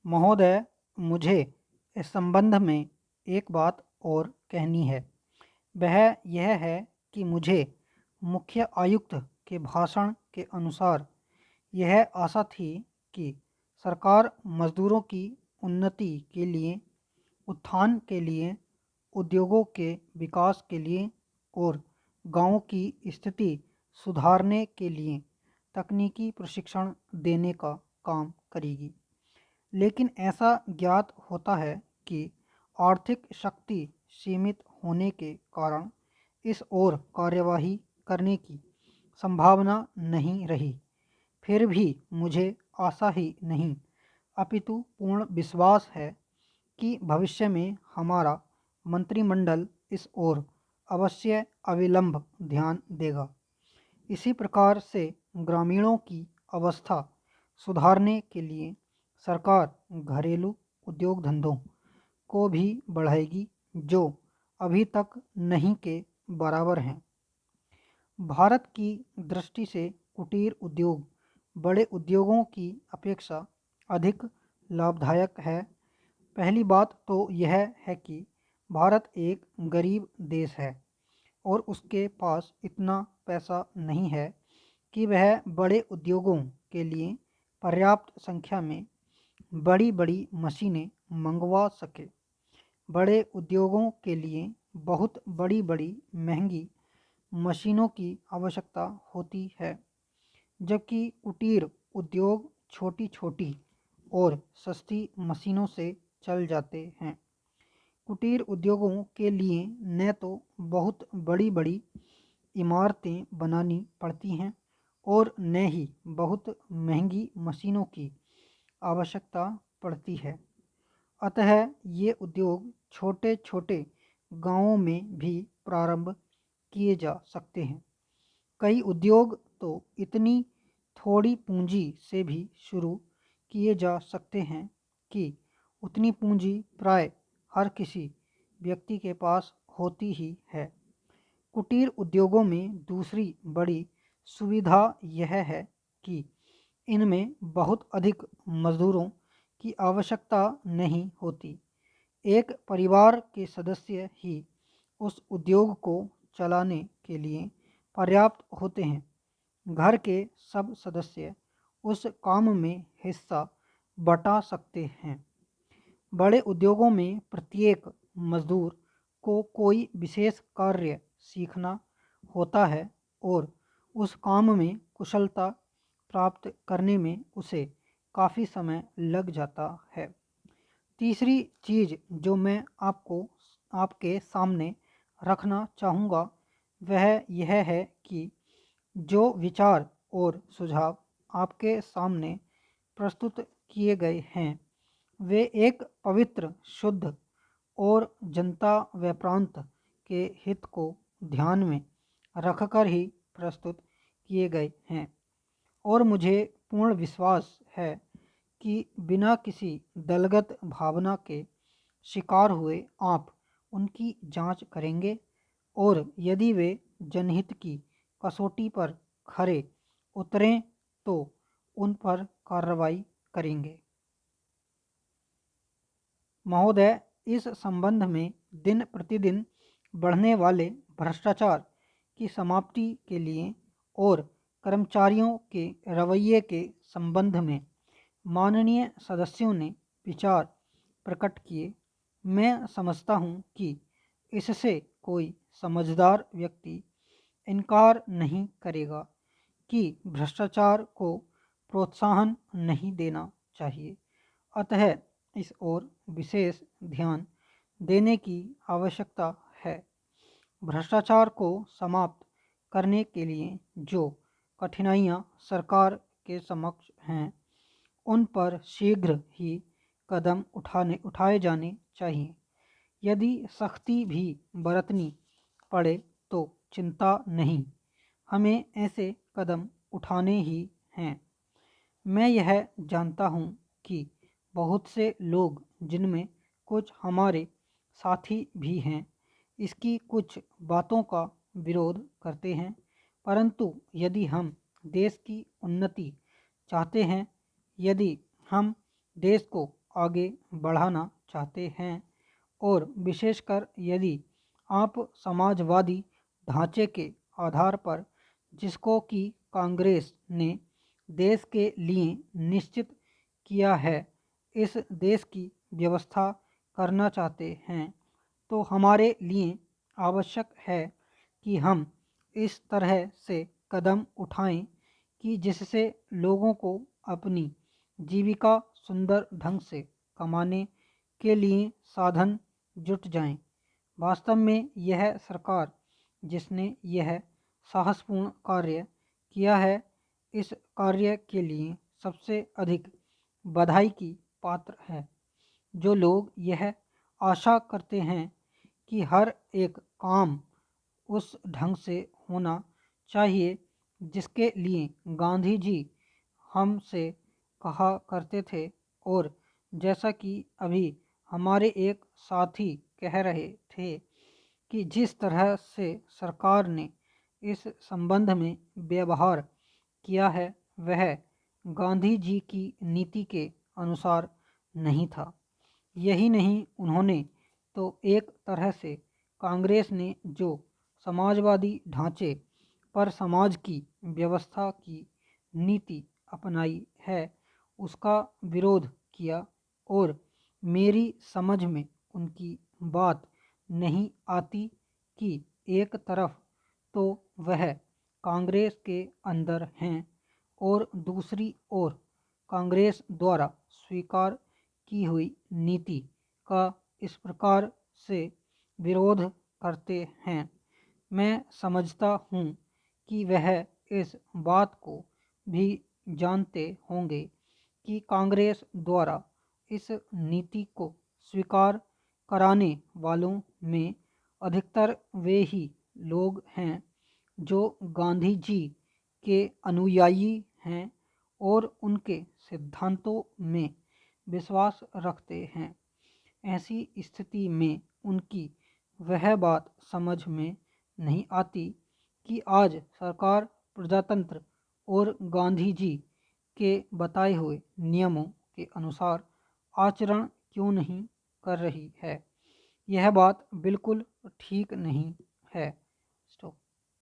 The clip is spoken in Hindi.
महोदय, मुझे इस संबंध में एक बात और कहनी है। वह यह है कि मुझे मुख्य आयुक्त के भाषण के अनुसार यह आशा थी कि सरकार मजदूरों की उन्नति के लिए, उत्थान के लिए, उद्योगों के विकास के लिए और गांवों की स्थिति सुधारने के लिए तकनीकी प्रशिक्षण देने का काम करेगी। लेकिन ऐसा ज्ञात होता है कि आर्थिक शक्ति सीमित होने के कारण इस ओर कार्यवाही करने की संभावना नहीं रही। फिर भी मुझे आशा ही नहीं अपितु पूर्ण विश्वास है कि भविष्य में हमारा मंत्रिमंडल इस ओर अवश्य अविलंब ध्यान देगा। इसी प्रकार से ग्रामीणों की अवस्था सुधारने के लिए सरकार घरेलू उद्योग धंधों को भी बढ़ाएगी जो अभी तक नहीं के बराबर हैं। भारत की दृष्टि से कुटीर उद्योग बड़े उद्योगों की अपेक्षा अधिक लाभदायक है। पहली बात तो यह है कि भारत एक गरीब देश है और उसके पास इतना पैसा नहीं है कि वह बड़े उद्योगों के लिए पर्याप्त संख्या में बड़ी बड़ी मशीनें मंगवा सके। बड़े उद्योगों के लिए बहुत बड़ी बड़ी महंगी मशीनों की आवश्यकता होती है, जबकि कुटीर उद्योग छोटी छोटी और सस्ती मशीनों से चल जाते हैं। कुटीर उद्योगों के लिए न तो बहुत बड़ी बड़ी इमारतें बनानी पड़ती हैं और न ही बहुत महंगी मशीनों की आवश्यकता पड़ती है। अतः ये उद्योग छोटे छोटे गांवों में भी प्रारंभ किए जा सकते हैं। कई उद्योग तो इतनी थोड़ी पूंजी से भी शुरू किए जा सकते हैं कि उतनी पूंजी प्राय हर किसी व्यक्ति के पास होती ही है। कुटीर उद्योगों में दूसरी बड़ी सुविधा यह है कि इनमें बहुत अधिक मजदूरों की आवश्यकता नहीं होती। एक परिवार के सदस्य ही उस उद्योग को चलाने के लिए पर्याप्त होते हैं। घर के सब सदस्य उस काम में हिस्सा बटा सकते हैं। बड़े उद्योगों में प्रत्येक मजदूर को कोई विशेष कार्य सीखना होता है और उस काम में कुशलता प्राप्त करने में उसे काफ़ी समय लग जाता है। तीसरी चीज़ जो मैं आपके सामने रखना चाहूँगा वह यह है कि जो विचार और सुझाव आपके सामने प्रस्तुत किए गए हैं वे एक पवित्र, शुद्ध और जनता व प्रांत के हित को ध्यान में रखकर ही प्रस्तुत किए गए हैं और मुझे पूर्ण विश्वास है कि बिना किसी दलगत भावना के शिकार हुए आप उनकी जांच करेंगे और यदि वे जनहित की कसौटी पर खरे उतरें तो उन पर कार्रवाई करेंगे। महोदय, इस संबंध में दिन प्रतिदिन बढ़ने वाले भ्रष्टाचार की समाप्ति के लिए और कर्मचारियों के रवैये के संबंध में माननीय सदस्यों ने विचार प्रकट किए। मैं समझता हूँ कि इससे कोई समझदार व्यक्ति इनकार नहीं करेगा कि भ्रष्टाचार को प्रोत्साहन नहीं देना चाहिए। अतः इस ओर विशेष ध्यान देने की आवश्यकता है। भ्रष्टाचार को समाप्त करने के लिए जो कठिनाइयाँ सरकार के समक्ष हैं उन पर शीघ्र ही कदम उठाए जाने चाहिए। यदि सख्ती भी बरतनी पड़े तो चिंता नहीं, हमें ऐसे कदम उठाने ही हैं। मैं यह जानता हूँ कि बहुत से लोग, जिनमें कुछ हमारे साथी भी हैं, इसकी कुछ बातों का विरोध करते हैं, परंतु यदि हम देश की उन्नति चाहते हैं, यदि हम देश को आगे बढ़ाना चाहते हैं और विशेषकर यदि आप समाजवादी ढांचे के आधार पर, जिसको कि कांग्रेस ने देश के लिए निश्चित किया है, इस देश की व्यवस्था करना चाहते हैं, तो हमारे लिए आवश्यक है कि हम इस तरह से कदम उठाएं कि जिससे लोगों को अपनी जीविका सुंदर ढंग से कमाने के लिए साधन जुट जाएं। वास्तव में यह सरकार जिसने यह साहसपूर्ण कार्य किया है, इस कार्य के लिए सबसे अधिक बधाई की पात्र है। जो लोग यह आशा करते हैं कि हर एक काम उस ढंग से होना चाहिए जिसके लिए गांधी जी हमसे कहा करते थे, और जैसा कि अभी हमारे एक साथी कह रहे थे कि जिस तरह से सरकार ने इस संबंध में व्यवहार किया है, वह गांधी जी की नीति के अनुसार नहीं था। यही नहीं, उन्होंने तो एक तरह से कांग्रेस ने जो समाजवादी ढांचे पर समाज की व्यवस्था की नीति अपनाई है, उसका विरोध किया, और मेरी समझ में उनकी बात नहीं आती कि एक तरफ तो वह कांग्रेस के अंदर हैं और दूसरी ओर कांग्रेस द्वारा स्वीकार की हुई नीति का इस प्रकार से विरोध करते हैं। मैं समझता हूँ कि वह इस बात को भी जानते होंगे कि कांग्रेस द्वारा इस नीति को स्वीकार कराने वालों में अधिकतर वे ही लोग हैं जो गांधी जी के अनुयायी हैं और उनके सिद्धांतों में विश्वास रखते हैं। ऐसी स्थिति में उनकी वह बात समझ में नहीं आती कि आज सरकार प्रजातंत्र और गांधी जी के बताए हुए नियमों के अनुसार आचरण क्यों नहीं कर रही है। यह बात बिल्कुल ठीक नहीं है।